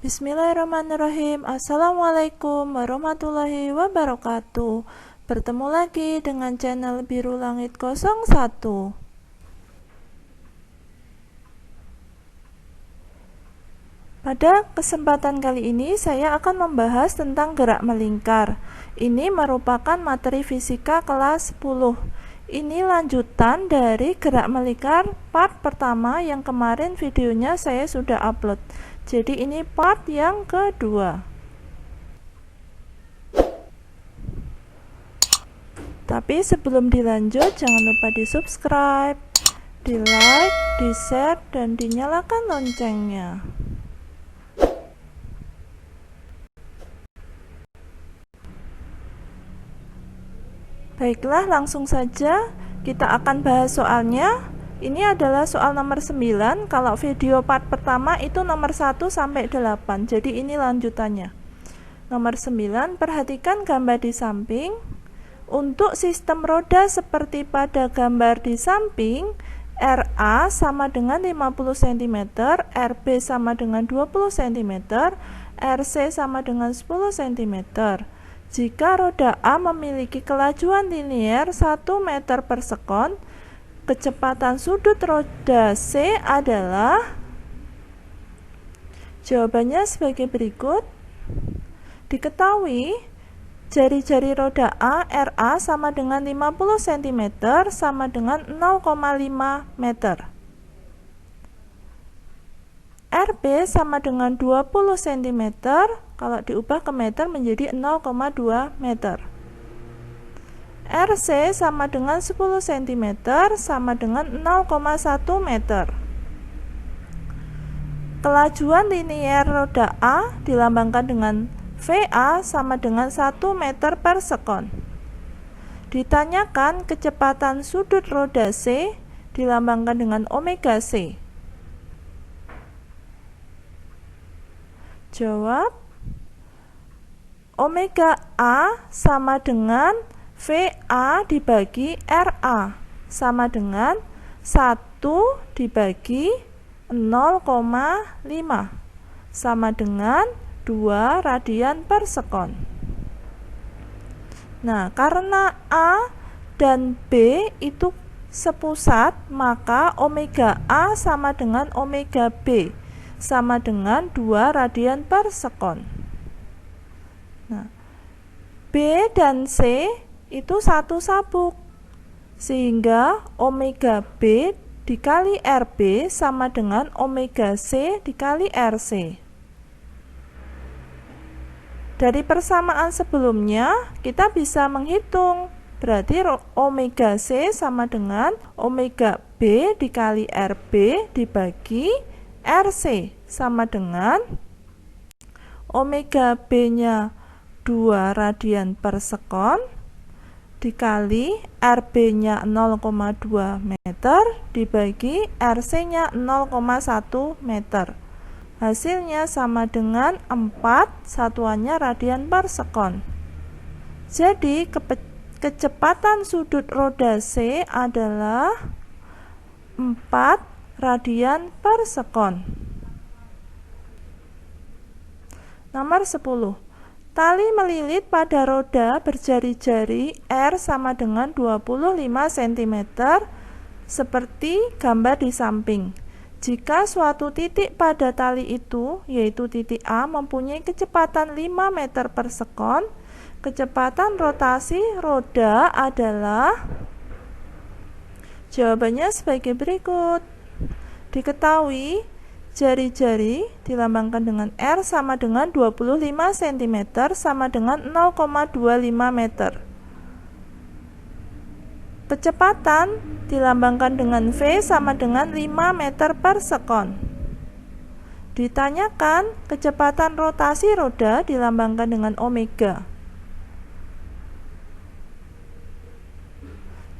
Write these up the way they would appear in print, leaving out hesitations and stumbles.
Bismillahirrahmanirrahim. Assalamualaikum warahmatullahi wabarakatuh. Bertemu lagi dengan channel Biru Langit 01. Pada kesempatan kali ini saya akan membahas tentang gerak melingkar. Ini merupakan materi fisika kelas 10. Ini lanjutan dari gerak melingkar part pertama yang kemarin videonya saya sudah upload. Jadi ini part yang kedua. Tapi sebelum dilanjut, jangan lupa di subscribe, di like, di share, dan dinyalakan loncengnya. Baiklah, langsung saja kita akan bahas soalnya. Ini adalah soal nomor 9. Kalau video part pertama itu nomor 1 sampai 8. Jadi ini lanjutannya. Nomor 9, perhatikan gambar di samping. Untuk sistem roda seperti pada gambar di samping, RA sama dengan 50 cm, RB sama dengan 20 cm, RC sama dengan 10 cm. Jika roda A memiliki kelajuan linear 1 meter per sekon, kecepatan sudut roda C adalah, jawabannya sebagai berikut. Diketahui jari-jari roda A, RA sama dengan 50 cm sama dengan 0,5 meter. RB sama dengan 20 cm, kalau diubah ke meter menjadi 0,2 meter. RC sama dengan 10 cm sama dengan 0,1 meter. Kelajuan linear roda A dilambangkan dengan VA sama dengan 1 meter per sekon. Ditanyakan kecepatan sudut roda C dilambangkan dengan omega C. Jawab, omega A sama dengan VA dibagi RA sama dengan 1 dibagi 0,5 sama dengan 2 radian per sekon. Nah, karena A dan B itu sepusat, maka omega A sama dengan omega B sama dengan 2 radian per sekon. Nah, B dan C itu satu sabuk, sehingga omega B dikali RB sama dengan omega C dikali RC. Dari persamaan sebelumnya kita bisa menghitung, berarti omega C sama dengan omega B dikali RB dibagi RC sama dengan omega B nya 2 radian per sekon dikali RB nya 0,2 meter dibagi RC nya 0,1 meter. Hasilnya sama dengan 4, satuannya radian per sekon. Jadi kecepatan sudut roda C adalah 4 radian per sekon. Nomor 10. Tali melilit pada roda berjari-jari R sama dengan 25 cm seperti gambar di samping. Jika suatu titik pada tali itu, yaitu titik A, mempunyai kecepatan 5 meter per sekon, kecepatan rotasi roda adalah, jawabannya sebagai berikut. Diketahui jari-jari dilambangkan dengan R sama dengan 25 cm sama dengan 0,25 meter. Kecepatan dilambangkan dengan V sama dengan 5 meter per sekon. Ditanyakan kecepatan rotasi roda dilambangkan dengan omega.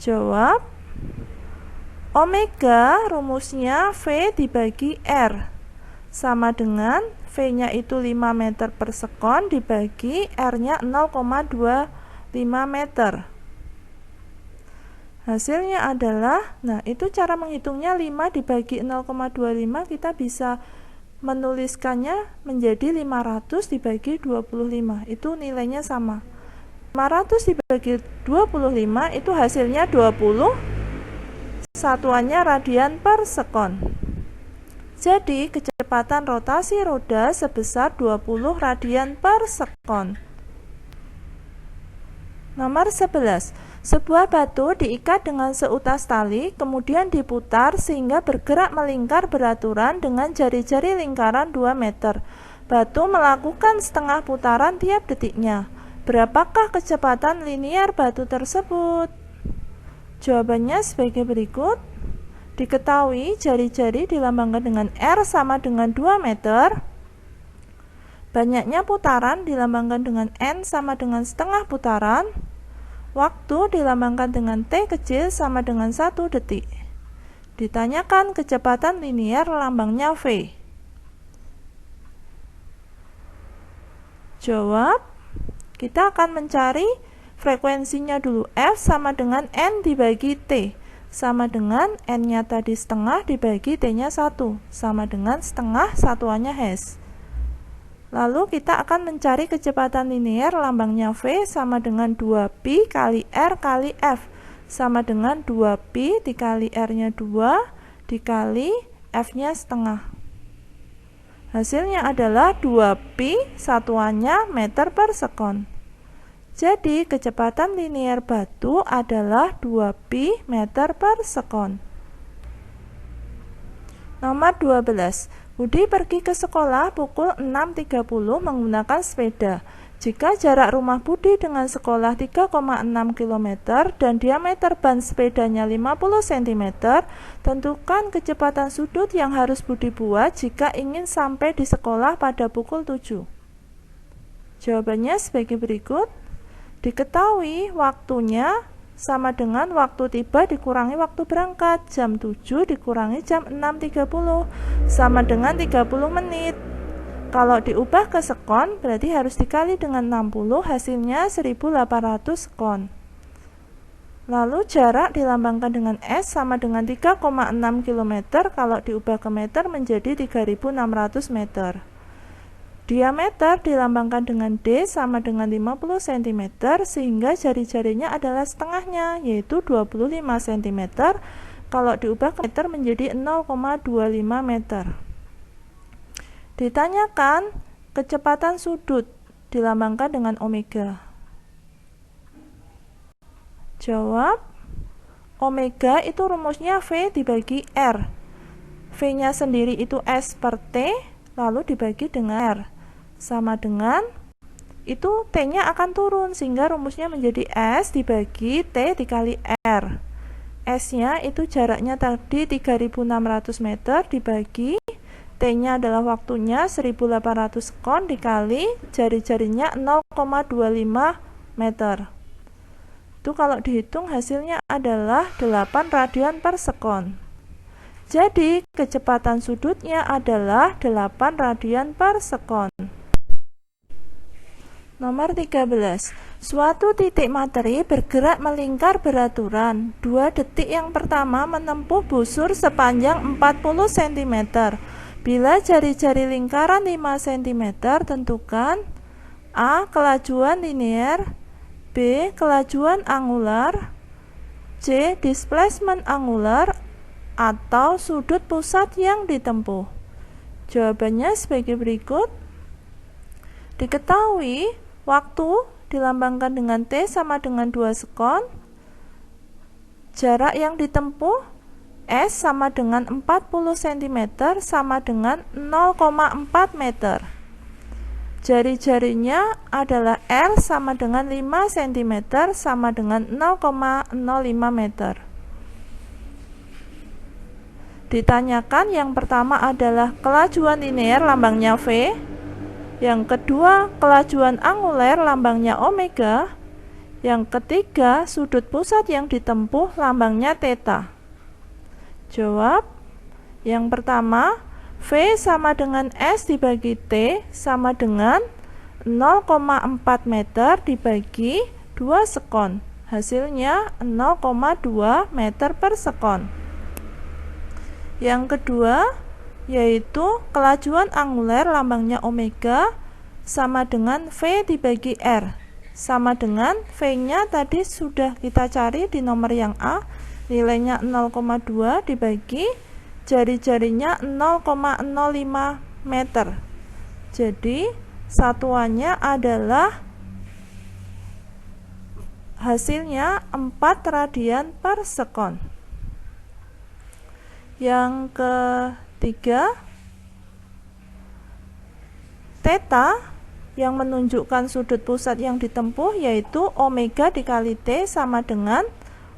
Jawab, omega rumusnya V dibagi R sama dengan V nya itu 5 meter per sekon dibagi R nya 0,25 meter. Hasilnya adalah, nah itu cara menghitungnya, 5 dibagi 0,25 kita bisa menuliskannya menjadi 500 dibagi 25, itu nilainya sama. 500 dibagi 25 itu hasilnya 20, satuannya radian per sekon. Jadi kecepatan rotasi roda sebesar 20 radian per sekon. Nomor 11. Sebuah batu diikat dengan seutas tali, kemudian diputar sehingga bergerak melingkar beraturan dengan jari-jari lingkaran 2 meter. Batu melakukan setengah putaran tiap detiknya. Berapakah kecepatan linier batu tersebut? Jawabannya sebagai berikut. Diketahui jari-jari dilambangkan dengan R sama dengan 2 meter. Banyaknya putaran dilambangkan dengan N sama dengan setengah putaran. Waktu dilambangkan dengan T kecil sama dengan 1 detik. Ditanyakan kecepatan linier, lambangnya V. Jawab, kita akan mencari frekuensinya dulu. F sama dengan N dibagi T, sama dengan N-nya tadi setengah dibagi T-nya 1, sama dengan setengah, satuannya Hz. Lalu kita akan mencari kecepatan linier, lambangnya V sama dengan 2pi kali R kali F, sama dengan 2pi dikali R-nya 2 dikali F-nya setengah. Hasilnya adalah 2pi, satuannya meter per sekon. Jadi kecepatan linier batu adalah 2pi meter per sekon. Nomor 12. Budi pergi ke sekolah pukul 6.30 menggunakan sepeda. Jika jarak rumah Budi dengan sekolah 3,6 km dan diameter ban sepedanya 50 cm, tentukan kecepatan sudut yang harus Budi buat jika ingin sampai di sekolah pada pukul 7. Jawabannya sebagai berikut. Diketahui waktunya sama dengan waktu tiba dikurangi waktu berangkat, jam 7 dikurangi jam 6.30, sama dengan 30 menit. Kalau diubah ke sekon, berarti harus dikali dengan 60, hasilnya 1800 sekon. Lalu jarak dilambangkan dengan S sama dengan 3,6 km, kalau diubah ke meter menjadi 3600 meter. Diameter dilambangkan dengan D sama dengan 50 cm, sehingga jari-jarinya adalah setengahnya, yaitu 25 cm. Kalau diubah ke meter menjadi 0,25 meter. Ditanyakan kecepatan sudut, dilambangkan dengan omega. Jawab, omega itu rumusnya V dibagi R. V-nya sendiri itu S per T, lalu dibagi dengan R. Sama dengan itu T-nya akan turun sehingga rumusnya menjadi S dibagi T dikali R. S-nya itu jaraknya tadi 3600 meter dibagi T-nya adalah waktunya 1800 sekon dikali jari-jarinya 0,25 meter. Itu kalau dihitung hasilnya adalah 8 radian per sekon. Jadi kecepatan sudutnya adalah 8 radian per sekon. Nomor 13. Suatu titik materi bergerak melingkar beraturan. 2 detik yang pertama menempuh busur sepanjang 40 cm. Bila jari-jari lingkaran 5 cm, tentukan A. Kelajuan linear, B. Kelajuan angular, C. Displacement angular, atau sudut pusat yang ditempuh. Jawabannya sebagai berikut. Diketahui waktu dilambangkan dengan T sama dengan 2 sekon. Jarak yang ditempuh S sama dengan 40 cm sama dengan 0,4 meter. Jari-jarinya adalah R sama dengan 5 cm sama dengan 0,05 meter. Ditanyakan yang pertama adalah kelajuan linear, lambangnya V. Yang kedua, kelajuan anguler, lambangnya omega. Yang ketiga, sudut pusat yang ditempuh, lambangnya theta. Jawab, yang pertama, V sama dengan S dibagi T sama dengan 0,4 meter dibagi 2 sekon. Hasilnya 0,2 meter per sekon. Yang kedua, yaitu kelajuan anguler lambangnya omega sama dengan V dibagi R, sama dengan V-nya tadi sudah kita cari di nomor yang A, nilainya 0,2 dibagi jari-jarinya 0,05 meter. Jadi satuannya adalah hasilnya 4 radian per sekon. Yang ketiga, theta yang menunjukkan sudut pusat yang ditempuh yaitu omega dikali T sama dengan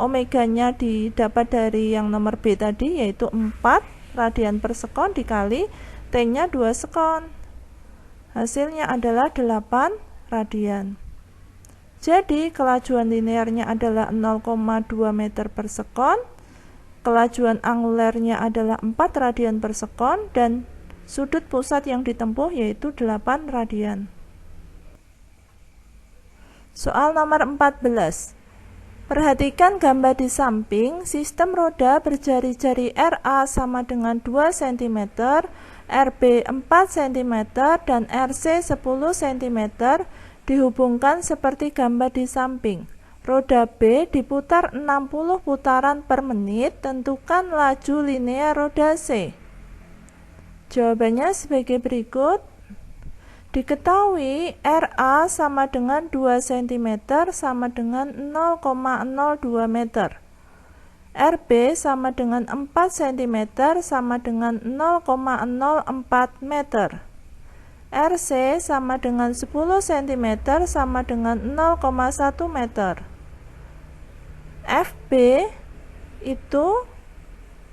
omeganya didapat dari yang nomor B tadi, yaitu 4 radian per sekon dikali T-nya 2 sekon. Hasilnya adalah 8 radian. Jadi kelajuan linearnya adalah 0,2 meter per sekon, kelajuan angulernya adalah 4 radian per sekon, dan sudut pusat yang ditempuh yaitu 8 radian. Soal nomor 14. Perhatikan gambar di samping. Sistem roda berjari-jari RA sama dengan 2 cm, RB 4 cm, dan RC 10 cm dihubungkan seperti gambar di samping. Roda B diputar 60 putaran per menit. Tentukan laju linear roda C. Jawabannya sebagai berikut. Diketahui RA sama dengan 2 cm sama dengan 0,02 meter. RB sama dengan 4 cm sama dengan 0,04 meter. RC sama dengan 10 cm sama dengan 0,1 meter. FB itu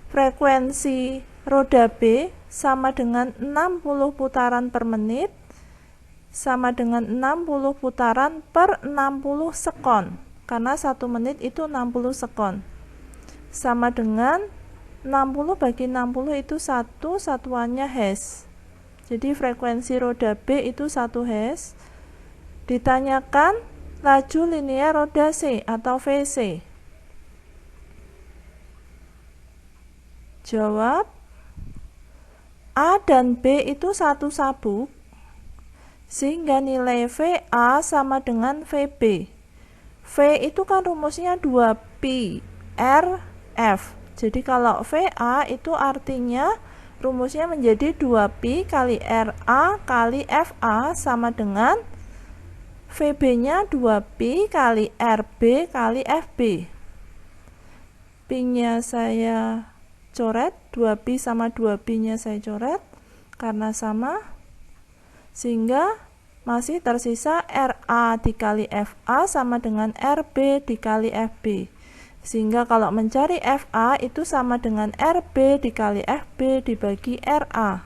frekuensi roda B sama dengan 60 putaran per menit sama dengan 60 putaran per 60 sekon, karena 1 menit itu 60 sekon, sama dengan 60 bagi 60 itu 1, satuannya Hz. Jadi frekuensi roda B itu 1 Hz. Ditanyakan laju linear roda C atau VC. Jawab, A dan B itu satu sabuk, sehingga nilai VA sama dengan VB. V itu kan rumusnya 2pi RF. Jadi kalau VA itu artinya rumusnya menjadi 2pi kali RA kali FA sama dengan VB-nya 2pi kali RB kali FB. Pi-nya saya coret, 2pi sama 2pi-nya saya coret karena sama. Sehingga masih tersisa RA dikali FA sama dengan RB dikali FB. Sehingga kalau mencari FA itu sama dengan RB dikali FB dibagi RA.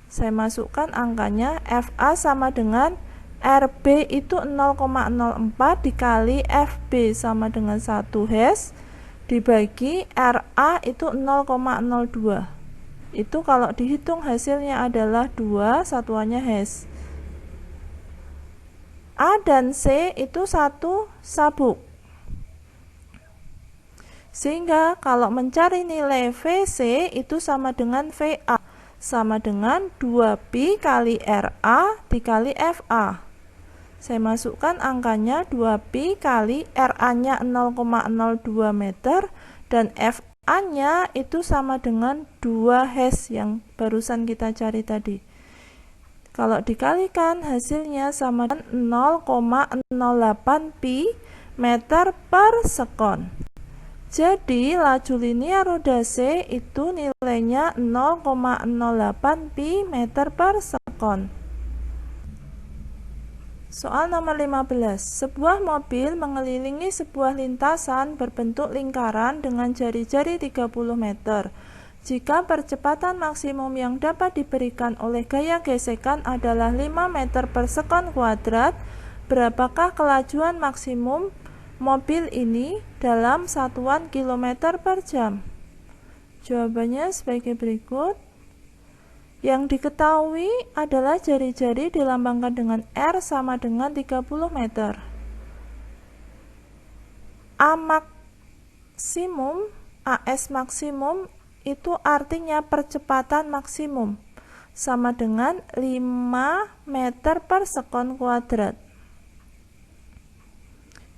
Saya masukkan angkanya, FA sama dengan RB itu 0,04 dikali FB sama dengan 1 Hz dibagi RA itu 0,02. Itu kalau dihitung hasilnya adalah 2, satuannya Hz. A dan C itu satu sabuk. Sehingga kalau mencari nilai VC itu sama dengan VA, sama dengan 2pi kali RA dikali FA. Saya masukkan angkanya, 2pi kali RA-nya 0,02 meter dan FA-nya itu sama dengan 2 Hz yang barusan kita cari tadi. Kalau dikalikan hasilnya sama dengan 0,08 pi meter per sekon. Jadi laju linear roda C itu nilainya 0,08 pi meter per sekon. Soal nomor 15. Sebuah mobil mengelilingi sebuah lintasan berbentuk lingkaran dengan jari-jari 30 meter. Jika percepatan maksimum yang dapat diberikan oleh gaya gesekan adalah 5 meter per sekon kuadrat, berapakah kelajuan maksimum mobil ini dalam satuan kilometer per jam? Jawabannya sebagai berikut. Yang diketahui adalah jari-jari dilambangkan dengan R sama dengan 30 meter. A maksimum, AS maksimum itu artinya percepatan maksimum, sama dengan 5 meter per sekon kuadrat.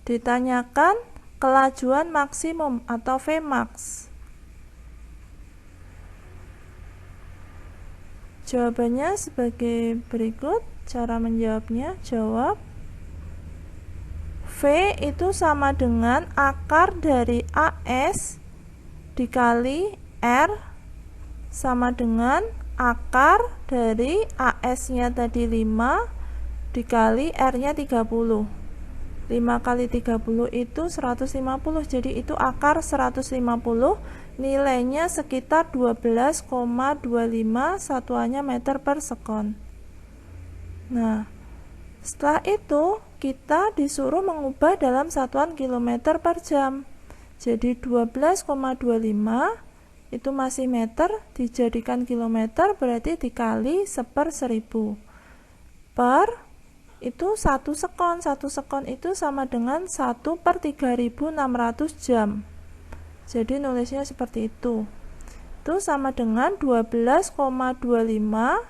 Ditanyakan kelajuan maksimum atau Vmax. Jawabannya sebagai berikut. Cara menjawabnya, jawab V itu sama dengan akar dari AS dikali R sama dengan akar dari AS nya tadi 5 dikali R nya 30. 5 kali 30 itu 150, jadi itu akar 150, nilainya sekitar 12,25, satuannya meter per sekon. Nah, setelah itu kita disuruh mengubah dalam satuan kilometer per jam. Jadi 12,25 itu masih meter, dijadikan kilometer berarti dikali 1/1000 per itu 1 sekon. 1 sekon itu sama dengan 1/3600 jam. Jadi nulisnya seperti itu. Itu sama dengan 12,25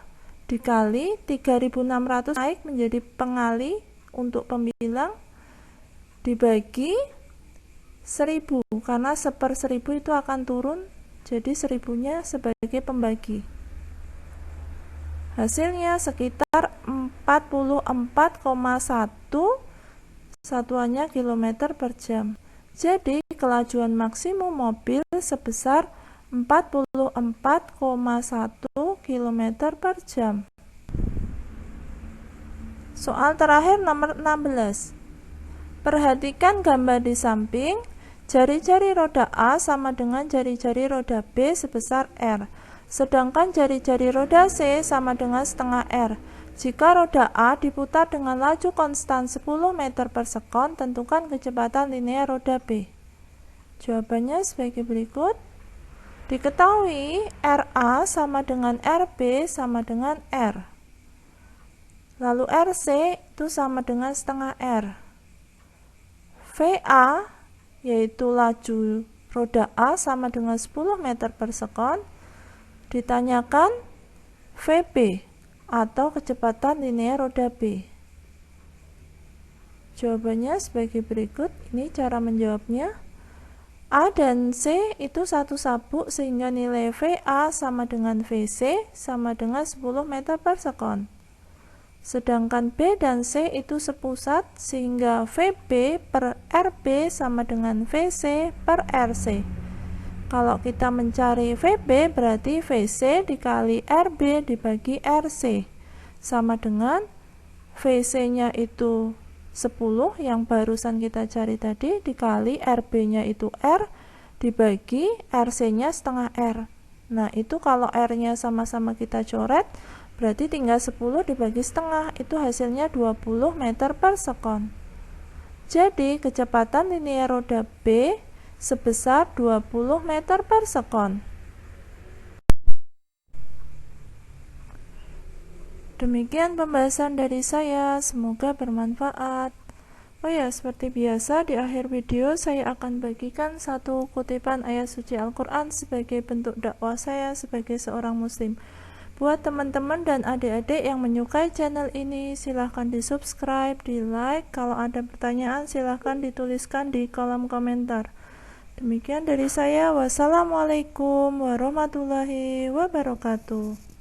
dikali 3600, naik menjadi pengali untuk pembilang, dibagi 1000, karena 1/1000 itu akan turun, jadi 1000-nya sebagai pembagi. Hasilnya sekitar 44,1, satuannya kilometer per jam. Jadi kelajuan maksimum mobil sebesar 44,1 km per jam. Soal terakhir nomor 16. Perhatikan gambar di samping. Jari-jari roda A sama dengan jari-jari roda B sebesar R. Sedangkan jari-jari roda C sama dengan setengah R. Jika roda A diputar dengan laju konstan 10 meter per sekon, tentukan kecepatan linear roda B. Jawabannya sebagai berikut. Diketahui RA sama dengan RB sama dengan R. Lalu RC itu sama dengan setengah R. VA yaitu laju roda A sama dengan 10 meter per sekon. Ditanyakan VB atau kecepatan linear roda B. Jawabannya sebagai berikut. Ini cara menjawabnya. A dan C itu satu sabuk sehingga nilai VA sama dengan VC sama dengan 10 meter per sekon. Sedangkan B dan C itu sepusat sehingga VB per RB sama dengan VC per RC. Kalau kita mencari VB berarti VC dikali RB dibagi RC sama dengan VC-nya itu 10 yang barusan kita cari tadi dikali RB nya itu R dibagi RC nya setengah R. Nah itu kalau R nya sama-sama kita coret berarti tinggal 10 dibagi setengah, itu hasilnya 20 meter per sekon. Jadi kecepatan linear roda B sebesar 20 meter per sekon. Demikian pembahasan dari saya, semoga bermanfaat. Oh ya, seperti biasa di akhir video saya akan bagikan satu kutipan ayat suci Al-Quran sebagai bentuk dakwah saya sebagai seorang muslim. Buat teman-teman dan adik-adik yang menyukai channel ini, silahkan di subscribe, di like. Kalau ada pertanyaan silahkan dituliskan di kolom komentar. Demikian dari saya, wassalamualaikum warahmatullahi wabarakatuh.